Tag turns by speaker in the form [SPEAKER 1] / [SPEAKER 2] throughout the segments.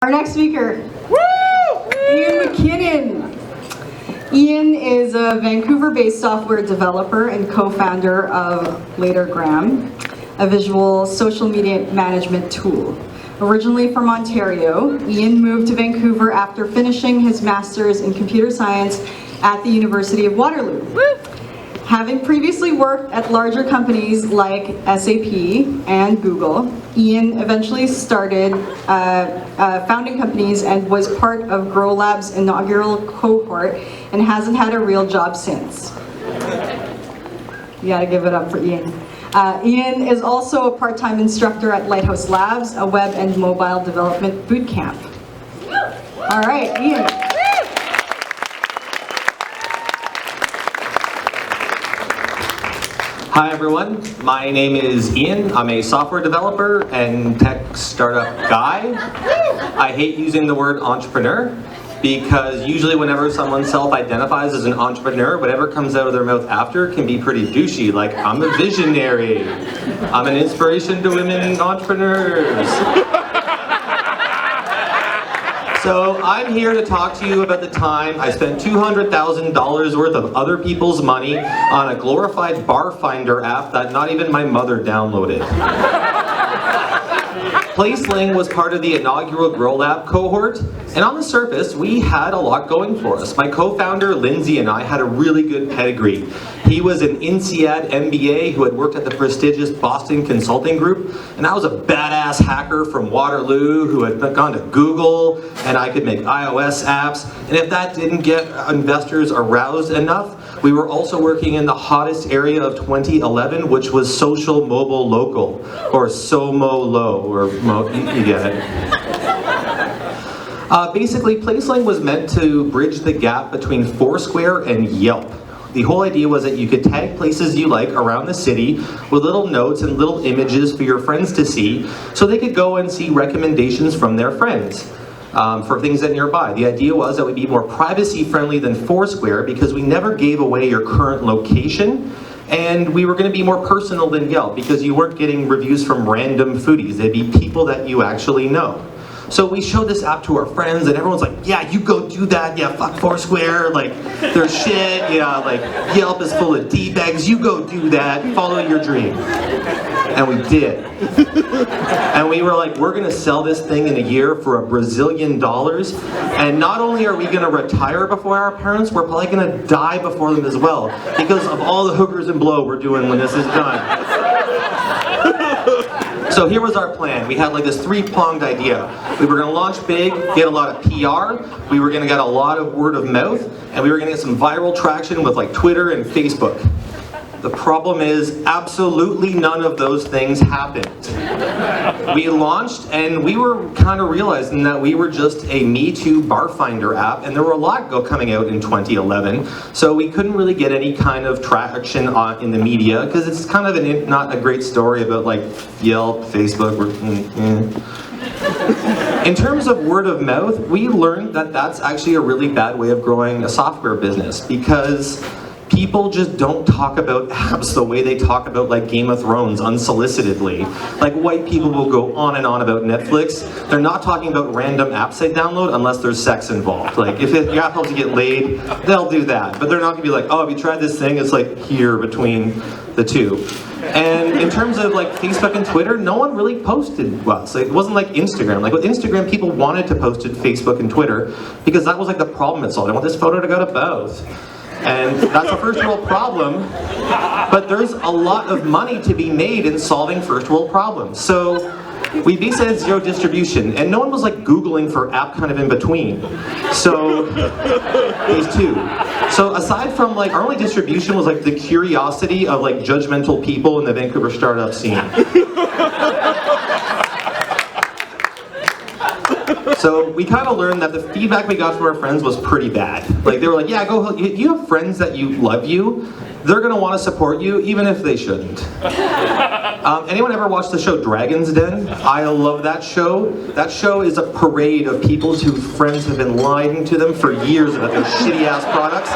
[SPEAKER 1] Our next speaker, Ian MacKinnon. Ian is a Vancouver-based software developer and co-founder of Latergram, a visual social media management tool. Originally from Ontario, Ian moved to Vancouver after finishing his master's in computer science at the University of Waterloo. Having previously worked at larger companies like SAP and Google, Ian eventually started founding companies and was part of Grow Lab's inaugural cohort and hasn't had a real job since. You gotta give it up for Ian. Ian is also a part-time instructor at Lighthouse Labs, a web and mobile development boot camp. All right, Ian.
[SPEAKER 2] Hi everyone, my name is Ian. I'm a software developer and tech startup guy. I hate using the word entrepreneur because usually whenever someone self-identifies as an entrepreneur, whatever comes out of their mouth after can be pretty douchey, like I'm a visionary, I'm an inspiration to women entrepreneurs. So I'm here to talk to you about the time I spent $200,000 worth of other people's money on a glorified bar finder app that not even my mother downloaded. Placeling was part of the inaugural Grow Lab cohort, and on the surface, we had a lot going for us. My co-founder, Lindsay, and I had a really good pedigree. He was an INSEAD MBA who had worked at the prestigious Boston Consulting Group, and I was a badass hacker from Waterloo who had gone to Google, and I could make iOS apps. And if that didn't get investors aroused enough, we were also working in the hottest area of 2011, which was social mobile local, or SOMO-LO, or you get it. Basically, Placeling was meant to bridge the gap between Foursquare and Yelp. The whole idea was that you could tag places you like around the city with little notes and little images for your friends to see, so they could go and see recommendations from their friends for things that are nearby. The idea was that it would be more privacy friendly than Foursquare because we never gave away your current location, and we were going to be more personal than Yelp because you weren't getting reviews from random foodies. They'd be people that you actually know. So we showed this app to our friends and everyone's like, yeah, you go do that, yeah, fuck Foursquare, like, they're shit, yeah, like, Yelp is full of D-bags, you go do that, follow your dream. And we did. And we were like, we're gonna sell this thing in a year for $1 Brazilian, and not only are we gonna retire before our parents, we're probably gonna die before them as well, because of all the hookers and blow we're doing when this is done. So here was our plan. We had like this three-pronged idea. We were going to launch big, get a lot of PR, we were going to get a lot of word of mouth, and we were going to get some viral traction with like Twitter and Facebook. The problem is absolutely none of those things happened. We launched and we were kind of realizing that we were just a Me Too bar finder app, and there were a lot coming out in 2011, so we couldn't really get any kind of traction in the media because it's kind of not a great story about like Yelp, Facebook. In terms of word of mouth, we learned that that's actually a really bad way of growing a software business because people just don't talk about apps the way they talk about like Game of Thrones unsolicitedly. Like white people will go on and on about Netflix. They're not talking about random apps they download unless there's sex involved. Like if your app helps you get laid, they'll do that. But they're not gonna be like, oh, have you tried this thing? It's like here between the two. And in terms of like Facebook and Twitter, no one really posted us. Like, it wasn't like Instagram. Like with Instagram, people wanted to post to Facebook and Twitter because that was like the problem it solved. I want this photo to go to both. And that's a first world problem, but there's a lot of money to be made in solving first world problems. So we basically had zero distribution, and no one was like Googling for app kind of in between. So these two. So aside from like, our only distribution was like the curiosity of like judgmental people in the Vancouver startup scene. So we kind of learned that the feedback we got from our friends was pretty bad. Like they were like, yeah, go, you have friends that you love you, they're gonna want to support you even if they shouldn't. Anyone ever watched the show Dragon's Den? I love that show. That show is a parade of people whose friends have been lying to them for years about their shitty ass products.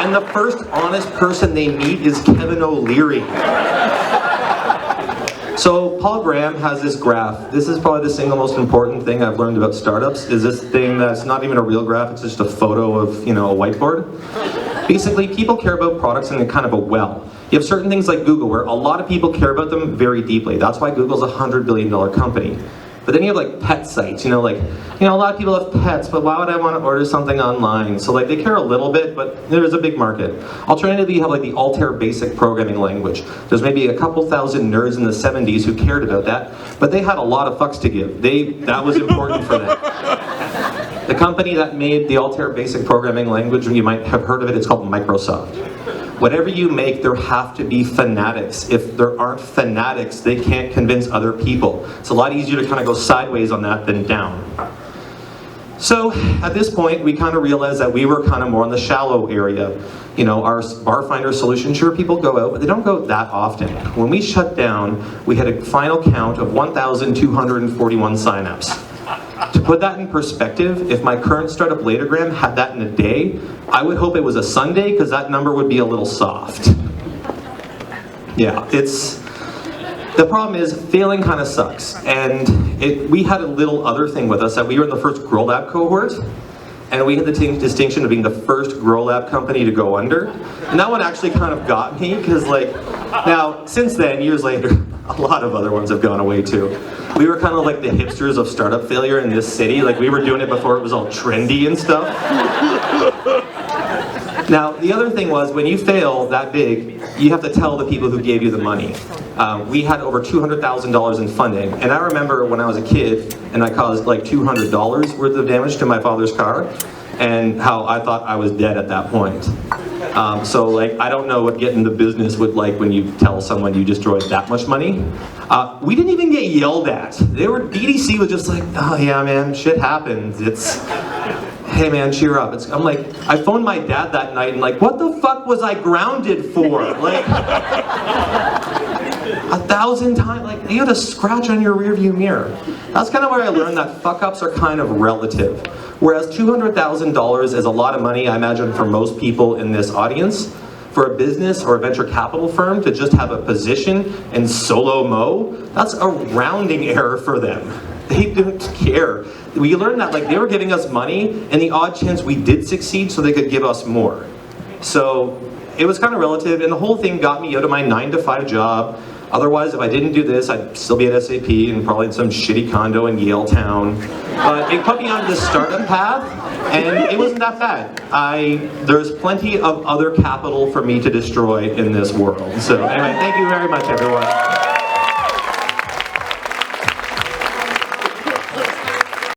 [SPEAKER 2] And the first honest person they meet is Kevin O'Leary. So Paul Graham has this graph. This is probably the single most important thing I've learned about startups, is this thing that's not even a real graph, it's just a photo of, a whiteboard. Basically, people care about products in a kind of a well. You have certain things like Google, where a lot of people care about them very deeply. That's why Google's a $100 billion company. But then you have like pet sites, a lot of people have pets, but why would I want to order something online? So like they care a little bit, but there's a big market. Alternatively, you have like the Altair basic programming language. There's maybe a couple thousand nerds in the 70s who cared about that, but they had a lot of fucks to give. That was important for them. The company that made the Altair basic programming language, you might have heard of it, it's called Microsoft. Whatever you make, there have to be fanatics. If there aren't fanatics, they can't convince other people. It's a lot easier to kind of go sideways on that than down. So at this point, we kind of realized that we were kind of more in the shallow area. Our bar finder solution, sure, people go out, but they don't go that often. When we shut down, we had a final count of 1,241 signups. To put that in perspective, if my current startup Latergram had that in a day, I would hope it was a Sunday, because that number would be a little soft. Yeah, the problem is failing kind of sucks. And we had a little other thing with us, that we were in the first Grow Lab cohort, and we had the distinction of being the first Grow Lab company to go under. And that one actually kind of got me, because now, since then, years later, a lot of other ones have gone away too. We were kind of like the hipsters of startup failure in this city. We were doing it before it was all trendy and stuff. Now, the other thing was, when you fail that big, you have to tell the people who gave you the money. We had over $200,000 in funding, and I remember when I was a kid, and I caused like $200 worth of damage to my father's car, and how I thought I was dead at that point. So I don't know what getting the business would like when you tell someone you destroyed that much money. We didn't even get yelled at. DDC was just like, oh yeah man, shit happens. Hey man, cheer up. I'm like, I phoned my dad that night and what the fuck was I grounded for? 1,000 times, you had a scratch on your rearview mirror. That's kind of where I learned that fuck-ups are kind of relative. Whereas $200,000 is a lot of money, I imagine, for most people in this audience. For a business or a venture capital firm to just have a position and solo mo, that's a rounding error for them. They don't care. We learned that they were giving us money, and the odd chance we did succeed so they could give us more. So it was kind of relative, and the whole thing got me out of my 9-to-5 job. Otherwise, if I didn't do this, I'd still be at SAP and probably in some shitty condo in Yale Town. But it put me on this startup path, and it wasn't that bad. There's plenty of other capital for me to destroy in this world. So anyway, thank you very much, everyone.